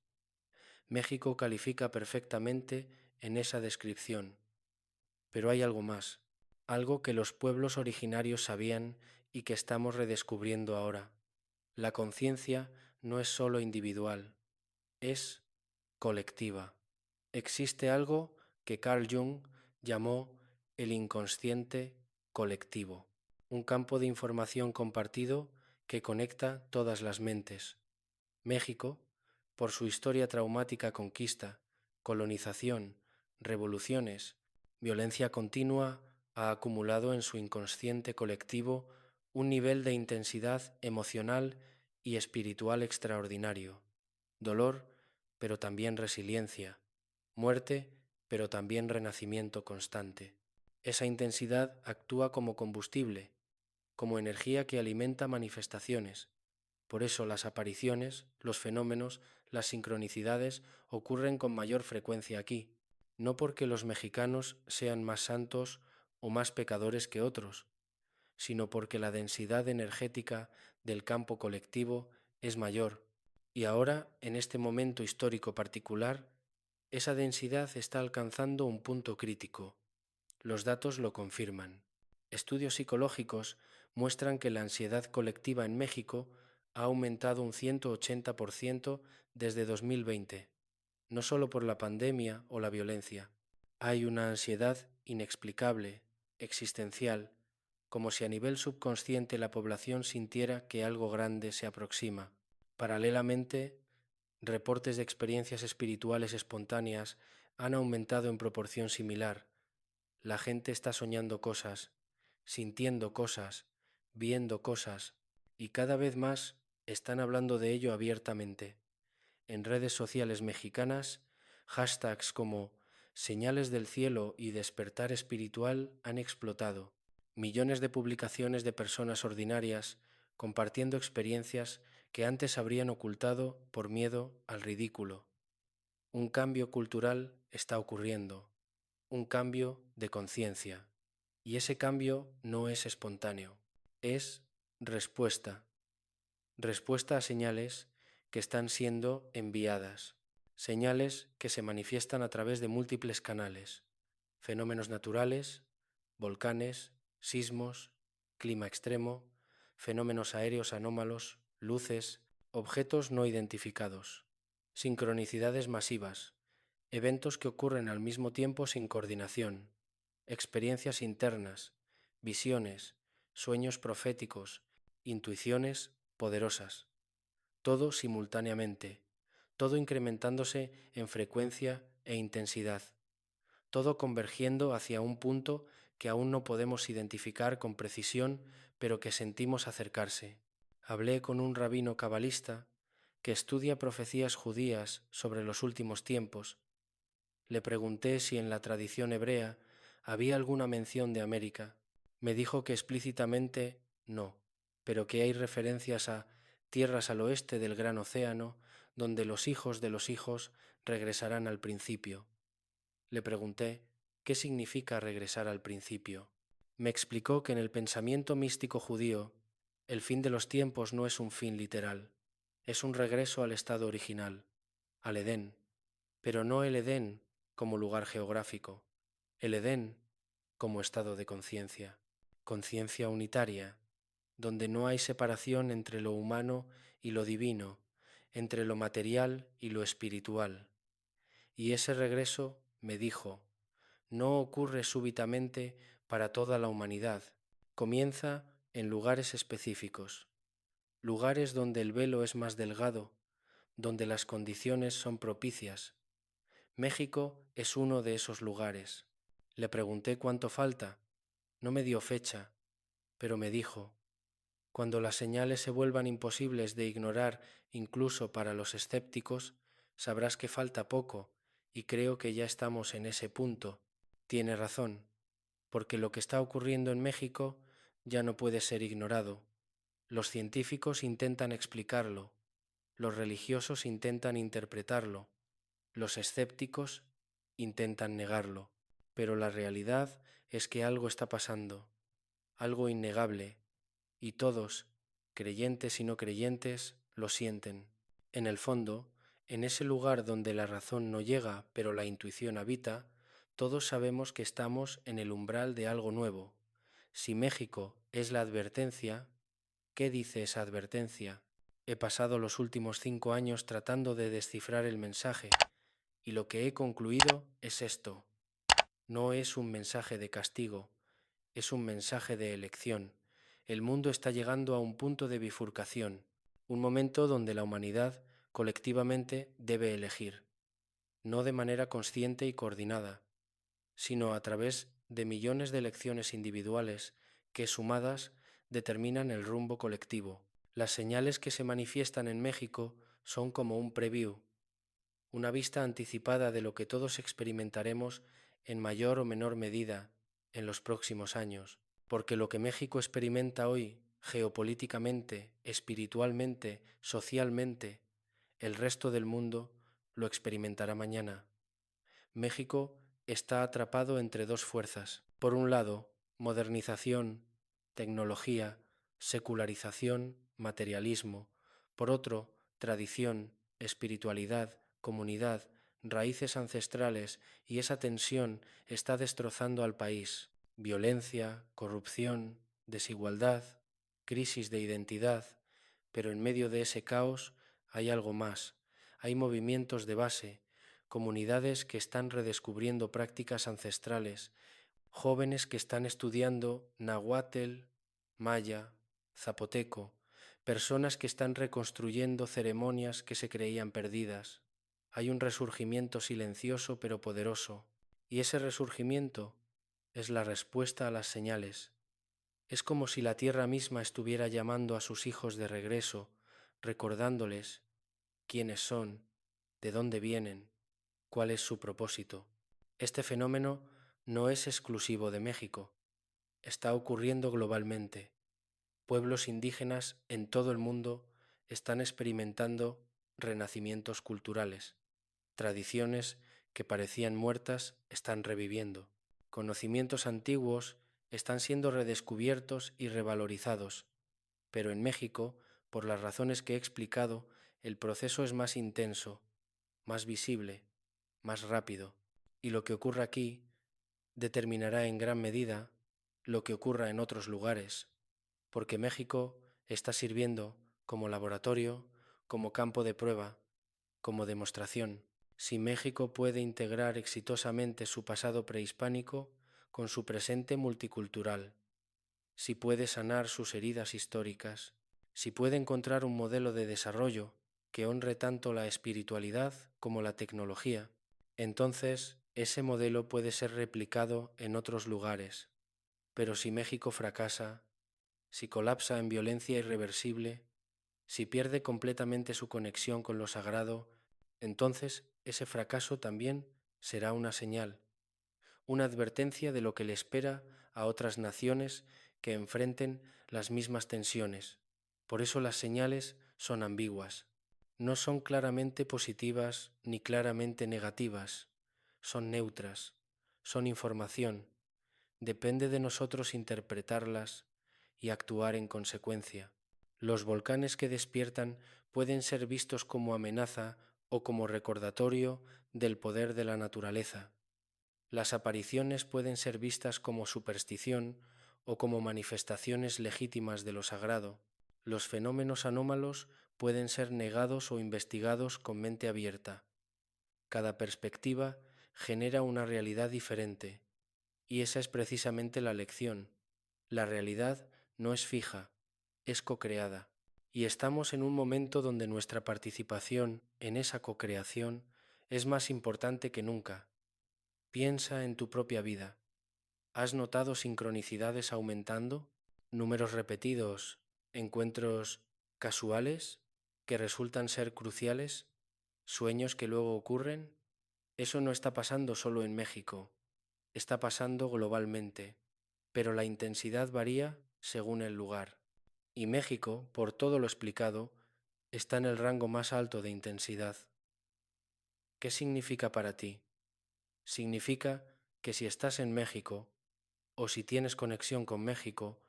México califica perfectamente en esa descripción. Pero hay algo más, algo que los pueblos originarios sabían y que estamos redescubriendo ahora. La conciencia no es sólo individual, es colectiva. Existe algo que Carl Jung llamó el inconsciente colectivo, un campo de información compartido que conecta todas las mentes. México, por su historia traumática conquista, colonización, revoluciones, violencia continua, ha acumulado en su inconsciente colectivo un nivel de intensidad emocional y espiritual extraordinario, dolor, pero también resiliencia, muerte, pero también renacimiento constante. Esa intensidad actúa como combustible, como energía que alimenta manifestaciones. Por eso las apariciones, los fenómenos, las sincronicidades ocurren con mayor frecuencia aquí, no porque los mexicanos sean más santos o más pecadores que otros, sino porque la densidad energética del campo colectivo es mayor, y ahora, en este momento histórico particular, esa densidad está alcanzando un punto crítico. Los datos lo confirman. Estudios psicológicos muestran que la ansiedad colectiva en México ha aumentado un 180% desde 2020, no solo por la pandemia o la violencia. Hay una ansiedad inexplicable, existencial, como si a nivel subconsciente la población sintiera que algo grande se aproxima. Paralelamente, reportes de experiencias espirituales espontáneas han aumentado en proporción similar. La gente está soñando cosas, sintiendo cosas, viendo cosas, y cada vez más están hablando de ello abiertamente. En redes sociales mexicanas, hashtags como señales del cielo y despertar espiritual han explotado. Millones de publicaciones de personas ordinarias compartiendo experiencias que antes habrían ocultado por miedo al ridículo. Un cambio cultural está ocurriendo, un cambio de conciencia. Y ese cambio no es espontáneo, es respuesta, respuesta a señales que están siendo enviadas, señales que se manifiestan a través de múltiples canales, fenómenos naturales, volcanes, sismos, clima extremo, fenómenos aéreos anómalos, luces, objetos no identificados, sincronicidades masivas, eventos que ocurren al mismo tiempo sin coordinación, experiencias internas, visiones, sueños proféticos, intuiciones poderosas, todo simultáneamente, todo incrementándose en frecuencia e intensidad, todo convergiendo hacia un punto que aún no podemos identificar con precisión, pero que sentimos acercarse. Hablé con un rabino cabalista que estudia profecías judías sobre los últimos tiempos. Le pregunté si en la tradición hebrea había alguna mención de América. Me dijo que explícitamente no, pero que hay referencias a tierras al oeste del gran océano, donde los hijos de los hijos regresarán al principio. Le pregunté qué significa regresar al principio. Me explicó que en el pensamiento místico judío, el fin de los tiempos no es un fin literal, es un regreso al estado original, al Edén, pero no el Edén como lugar geográfico, el Edén como estado de conciencia, conciencia unitaria, donde no hay separación entre lo humano y lo divino, entre lo material y lo espiritual. Y ese regreso, me dijo, no ocurre súbitamente para toda la humanidad, comienza en lugares específicos, lugares donde el velo es más delgado, donde las condiciones son propicias. México es uno de esos lugares. Le pregunté cuánto falta. No me dio fecha, pero me dijo, cuando las señales se vuelvan imposibles de ignorar incluso para los escépticos, sabrás que falta poco, y creo que ya estamos en ese punto. Tiene razón, porque lo que está ocurriendo en México ya no puede ser ignorado. Los científicos intentan explicarlo, los religiosos intentan interpretarlo, los escépticos intentan negarlo, pero la realidad es que algo está pasando, algo innegable, y todos, creyentes y no creyentes, lo sienten. En el fondo, en ese lugar donde la razón no llega, pero la intuición habita, todos sabemos que estamos en el umbral de algo nuevo. Si México es la advertencia, ¿qué dice esa advertencia? He pasado los últimos 5 años tratando de descifrar el mensaje, y lo que he concluido es esto. No es un mensaje de castigo, es un mensaje de elección. El mundo está llegando a un punto de bifurcación, un momento donde la humanidad colectivamente debe elegir, no de manera consciente y coordinada, sino a través de millones de elecciones individuales que, sumadas, determinan el rumbo colectivo. Las señales que se manifiestan en México son como un preview, una vista anticipada de lo que todos experimentaremos en mayor o menor medida en los próximos años, porque lo que México experimenta hoy, geopolíticamente, espiritualmente, socialmente, el resto del mundo lo experimentará mañana. México está atrapado entre dos fuerzas. Por un lado, modernización, tecnología, secularización, materialismo. Por otro, tradición, espiritualidad, comunidad, raíces ancestrales, y esa tensión está destrozando al país. Violencia, corrupción, desigualdad, crisis de identidad, pero en medio de ese caos hay algo más. Hay movimientos de base, comunidades que están redescubriendo prácticas ancestrales, jóvenes que están estudiando nahuatl, maya, zapoteco, personas que están reconstruyendo ceremonias que se creían perdidas. Hay un resurgimiento silencioso pero poderoso, y ese resurgimiento es la respuesta a las señales. Es como si la tierra misma estuviera llamando a sus hijos de regreso, recordándoles quiénes son, de dónde vienen, cuál es su propósito. Este fenómeno no es exclusivo de México, está ocurriendo globalmente. Pueblos indígenas en todo el mundo están experimentando renacimientos culturales. Tradiciones que parecían muertas están reviviendo. Conocimientos antiguos están siendo redescubiertos y revalorizados. Pero en México, por las razones que he explicado, el proceso es más intenso, más visible, más rápido. Y lo que ocurra aquí determinará en gran medida lo que ocurra en otros lugares, porque México está sirviendo como laboratorio, como campo de prueba, como demostración. Si México puede integrar exitosamente su pasado prehispánico con su presente multicultural, si puede sanar sus heridas históricas, si puede encontrar un modelo de desarrollo que honre tanto la espiritualidad como la tecnología, entonces ese modelo puede ser replicado en otros lugares. Pero si México fracasa, si colapsa en violencia irreversible, si pierde completamente su conexión con lo sagrado, entonces ese fracaso también será una señal, una advertencia de lo que le espera a otras naciones que enfrenten las mismas tensiones. Por eso las señales son ambiguas. No son claramente positivas ni claramente negativas. Son neutras. Son información. Depende de nosotros interpretarlas y actuar en consecuencia. Los volcanes que despiertan pueden ser vistos como amenaza o como recordatorio del poder de la naturaleza. Las apariciones pueden ser vistas como superstición o como manifestaciones legítimas de lo sagrado. Los fenómenos anómalos pueden ser negados o investigados con mente abierta. Cada perspectiva genera una realidad diferente, y esa es precisamente la lección. La realidad no es fija, es cocreada, y estamos en un momento donde nuestra participación en esa cocreación es más importante que nunca. Piensa en tu propia vida. ¿Has notado sincronicidades aumentando? ¿Números repetidos? ¿Encuentros casuales que resultan ser cruciales? ¿Sueños que luego ocurren? Eso no está pasando solo en México, está pasando globalmente, pero la intensidad varía según el lugar. Y México, por todo lo explicado, está en el rango más alto de intensidad. ¿Qué significa para ti? Significa que si estás en México o si tienes conexión con México,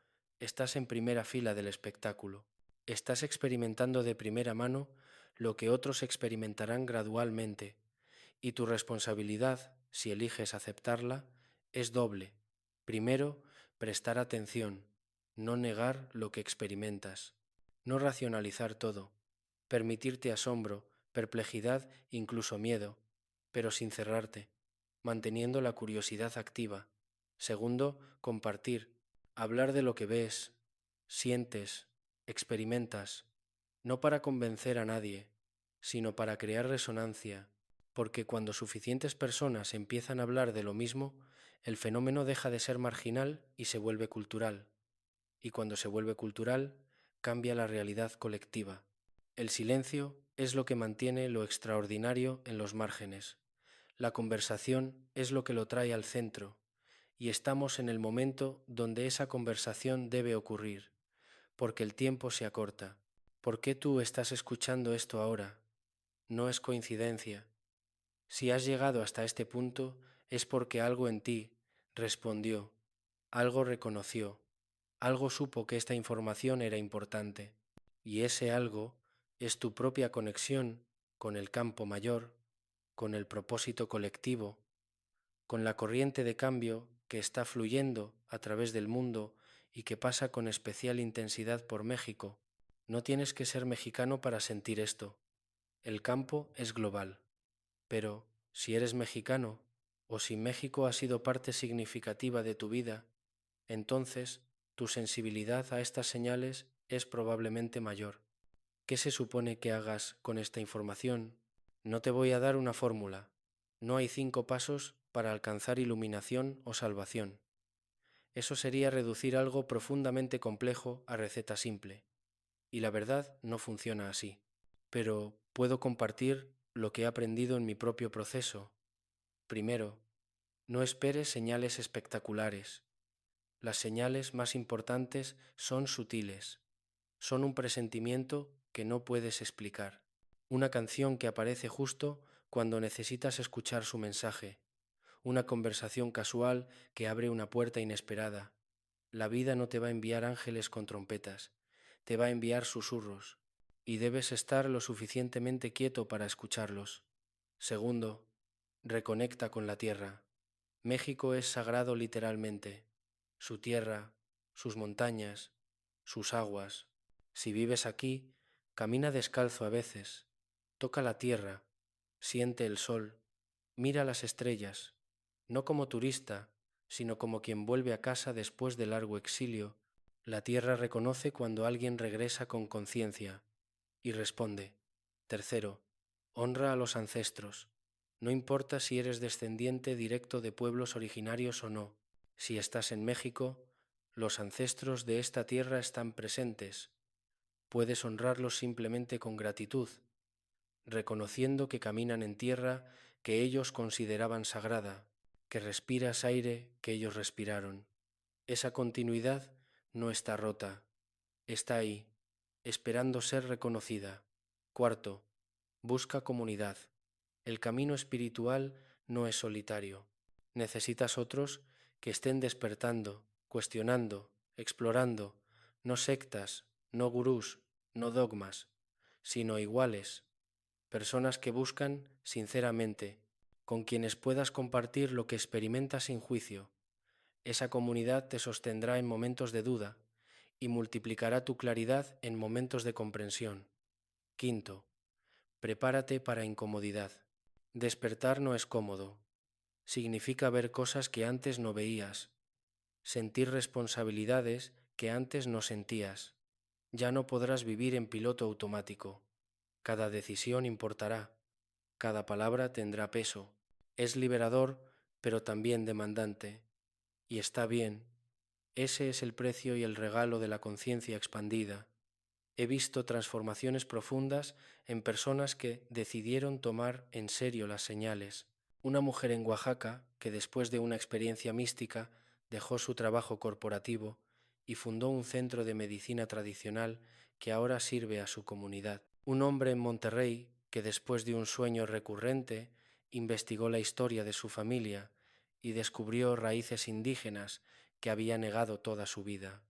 estás en primera fila del espectáculo. Estás experimentando de primera mano lo que otros experimentarán gradualmente, y tu responsabilidad, si eliges aceptarla, es doble. Primero, prestar atención, no negar lo que experimentas, no racionalizar todo, permitirte asombro, perplejidad, incluso miedo, pero sin cerrarte, manteniendo la curiosidad activa. Segundo, compartir, hablar de lo que ves, sientes, experimentas, no para convencer a nadie, sino para crear resonancia, porque cuando suficientes personas empiezan a hablar de lo mismo, el fenómeno deja de ser marginal y se vuelve cultural, y cuando se vuelve cultural, cambia la realidad colectiva. El silencio es lo que mantiene lo extraordinario en los márgenes. La conversación es lo que lo trae al centro, y estamos en el momento donde esa conversación debe ocurrir, porque el tiempo se acorta. ¿Por qué tú estás escuchando esto ahora? No es coincidencia. Si has llegado hasta este punto es porque algo en ti respondió, algo reconoció, algo supo que esta información era importante, y ese algo es tu propia conexión con el campo mayor, con el propósito colectivo, con la corriente de cambio que está fluyendo a través del mundo y que pasa con especial intensidad por México. No tienes que ser mexicano para sentir esto. El campo es global. Pero si eres mexicano o si México ha sido parte significativa de tu vida, entonces tu sensibilidad a estas señales es probablemente mayor. ¿Qué se supone que hagas con esta información? No te voy a dar una fórmula. No hay 5 pasos para alcanzar iluminación o salvación. Eso sería reducir algo profundamente complejo a receta simple. Y la verdad no funciona así. Pero puedo compartir lo que he aprendido en mi propio proceso. Primero, no esperes señales espectaculares. Las señales más importantes son sutiles. Son un presentimiento que no puedes explicar. Una canción que aparece justo cuando necesitas escuchar su mensaje. Una conversación casual que abre una puerta inesperada. La vida no te va a enviar ángeles con trompetas, te va a enviar susurros, y debes estar lo suficientemente quieto para escucharlos. Segundo, reconecta con la tierra. México es sagrado literalmente. Su tierra, sus montañas, sus aguas. Si vives aquí, camina descalzo a veces, toca la tierra, siente el sol, mira las estrellas, no como turista, sino como quien vuelve a casa después de largo exilio. La tierra reconoce cuando alguien regresa con conciencia y responde. Tercero, honra a los ancestros. No importa si eres descendiente directo de pueblos originarios o no. Si estás en México, los ancestros de esta tierra están presentes. Puedes honrarlos simplemente con gratitud, reconociendo que caminan en tierra que ellos consideraban sagrada, que respiras aire que ellos respiraron. Esa continuidad no está rota, está ahí, esperando ser reconocida. Cuarto, busca comunidad. El camino espiritual no es solitario. Necesitas otros que estén despertando, cuestionando, explorando, no sectas, no gurús, no dogmas, sino iguales, personas que buscan sinceramente, con quienes puedas compartir lo que experimentas sin juicio. Esa comunidad te sostendrá en momentos de duda y multiplicará tu claridad en momentos de comprensión. Quinto, prepárate para incomodidad. Despertar no es cómodo. Significa ver cosas que antes no veías, sentir responsabilidades que antes no sentías. Ya no podrás vivir en piloto automático. Cada decisión importará, cada palabra tendrá peso. Es liberador, pero también demandante. Y está bien. Ese es el precio y el regalo de la conciencia expandida. He visto transformaciones profundas en personas que decidieron tomar en serio las señales. Una mujer en Oaxaca que después de una experiencia mística dejó su trabajo corporativo y fundó un centro de medicina tradicional que ahora sirve a su comunidad. Un hombre en Monterrey que después de un sueño recurrente investigó la historia de su familia y descubrió raíces indígenas que había negado toda su vida.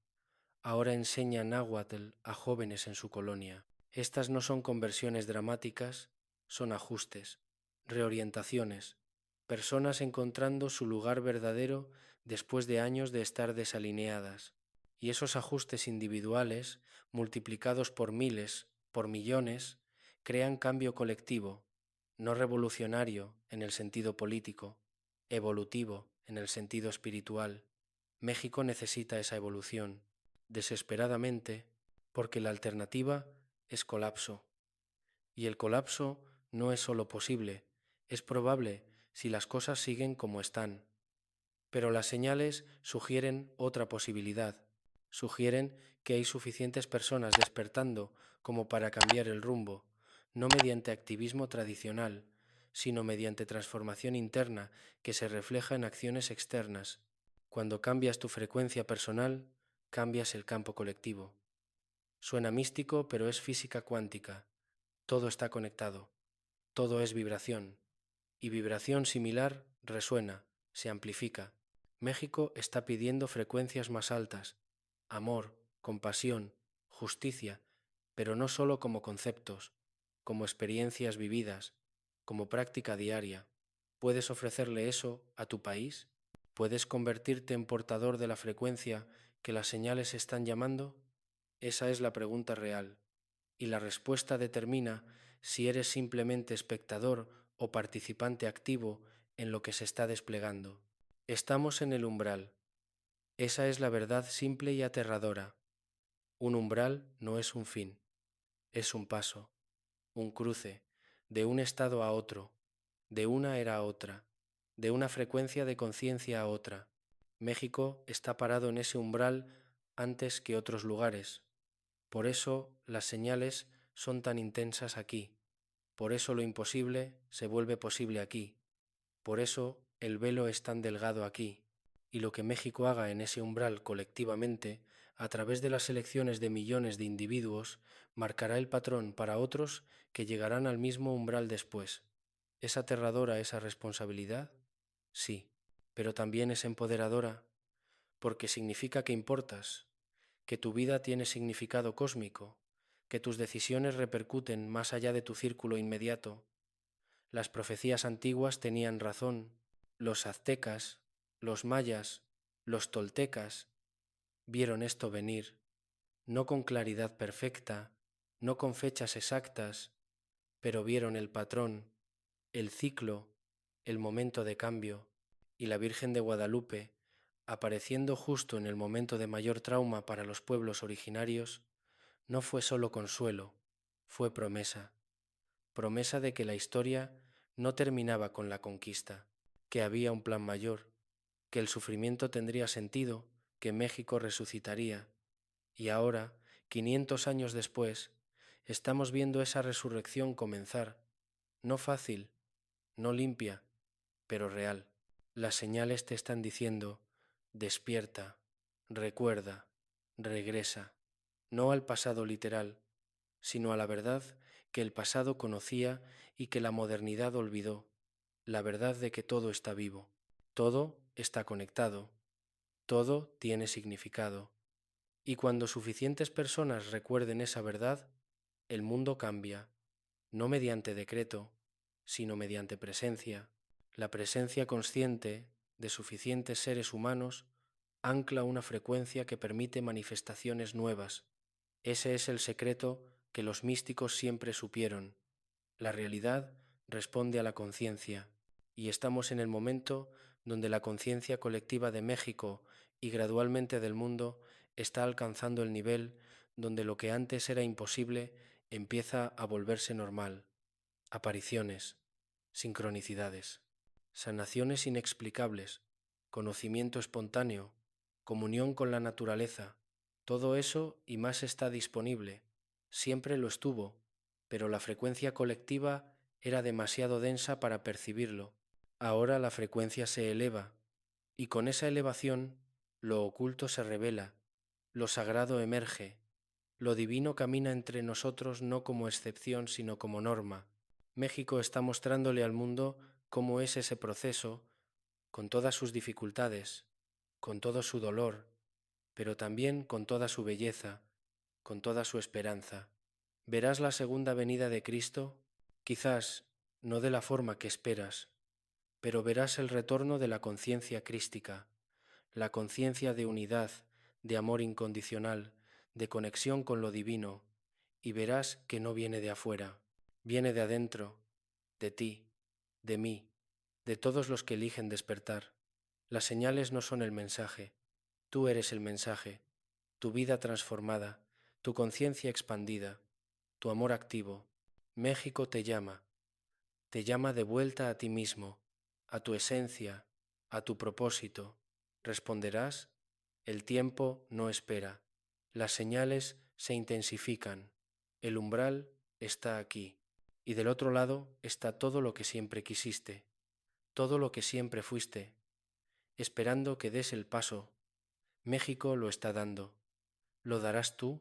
Ahora enseña náhuatl a jóvenes en su colonia. Estas no son conversiones dramáticas, son ajustes, reorientaciones, personas encontrando su lugar verdadero después de años de estar desalineadas. Y esos ajustes individuales, multiplicados por miles, por millones, crean cambio colectivo, no revolucionario en el sentido político, evolutivo en el sentido espiritual. México necesita esa evolución, desesperadamente, porque la alternativa es colapso. Y el colapso no es solo posible, es probable si las cosas siguen como están. Pero las señales sugieren otra posibilidad. Sugieren que hay suficientes personas despertando como para cambiar el rumbo, no mediante activismo tradicional, sino mediante transformación interna que se refleja en acciones externas. Cuando cambias tu frecuencia personal, cambias el campo colectivo. Suena místico, pero es física cuántica. Todo está conectado. Todo es vibración. Y vibración similar resuena, se amplifica. México está pidiendo frecuencias más altas, amor, compasión, justicia, pero no solo como conceptos, como experiencias vividas, como práctica diaria. ¿Puedes ofrecerle eso a tu país? ¿Puedes convertirte en portador de la frecuencia que las señales están llamando? Esa es la pregunta real, y la respuesta determina si eres simplemente espectador o participante activo en lo que se está desplegando. Estamos en el umbral. Esa es la verdad simple y aterradora. Un umbral no es un fin, es un paso, un cruce, de un estado a otro, de una era a otra, de una frecuencia de conciencia a otra. México está parado en ese umbral antes que otros lugares. Por eso las señales son tan intensas aquí. Por eso lo imposible se vuelve posible aquí. Por eso el velo es tan delgado aquí. Y lo que México haga en ese umbral colectivamente, a través de las elecciones de millones de individuos, marcará el patrón para otros que llegarán al mismo umbral después. ¿Es aterradora esa responsabilidad? Sí, pero también es empoderadora, porque significa que importas, que tu vida tiene significado cósmico, que tus decisiones repercuten más allá de tu círculo inmediato. Las profecías antiguas tenían razón. Los aztecas, los mayas, los toltecas vieron esto venir, no con claridad perfecta, no con fechas exactas, pero vieron el patrón, el ciclo, el momento de cambio, y la Virgen de Guadalupe, apareciendo justo en el momento de mayor trauma para los pueblos originarios, no fue solo consuelo, fue promesa, promesa de que la historia no terminaba con la conquista, que había un plan mayor, que el sufrimiento tendría sentido, que México resucitaría. Y ahora, 500 años después, estamos viendo esa resurrección comenzar, no fácil, no limpia, pero real. Las señales te están diciendo, despierta, recuerda, regresa, no al pasado literal, sino a la verdad que el pasado conocía y que la modernidad olvidó, la verdad de que todo está vivo, todo está conectado, todo tiene significado. Y cuando suficientes personas recuerden esa verdad, el mundo cambia, no mediante decreto, sino mediante presencia. La presencia consciente de suficientes seres humanos ancla una frecuencia que permite manifestaciones nuevas. Ese es el secreto que los místicos siempre supieron. La realidad responde a la conciencia, y estamos en el momento donde la conciencia colectiva de México y gradualmente del mundo está alcanzando el nivel donde lo que antes era imposible empieza a volverse normal. Apariciones, sincronicidades, sanaciones inexplicables, conocimiento espontáneo, comunión con la naturaleza. Todo eso y más está disponible. Siempre lo estuvo, pero la frecuencia colectiva era demasiado densa para percibirlo. Ahora la frecuencia se eleva, y con esa elevación lo oculto se revela, lo sagrado emerge, lo divino camina entre nosotros no como excepción sino como norma. México está mostrándole al mundo cómo es ese proceso, con todas sus dificultades, con todo su dolor, pero también con toda su belleza, con toda su esperanza. Verás la segunda venida de Cristo, quizás no de la forma que esperas, pero verás el retorno de la conciencia crística, la conciencia de unidad, de amor incondicional, de conexión con lo divino, y verás que no viene de afuera, viene de adentro, de ti, de mí, de todos los que eligen despertar. Las señales no son el mensaje, tú eres el mensaje, tu vida transformada, tu conciencia expandida, tu amor activo. México te llama de vuelta a ti mismo, a tu esencia, a tu propósito. ¿Responderás? El tiempo no espera, las señales se intensifican, el umbral está aquí, y del otro lado está todo lo que siempre quisiste, todo lo que siempre fuiste, esperando que des el paso. México lo está dando. ¿Lo darás tú?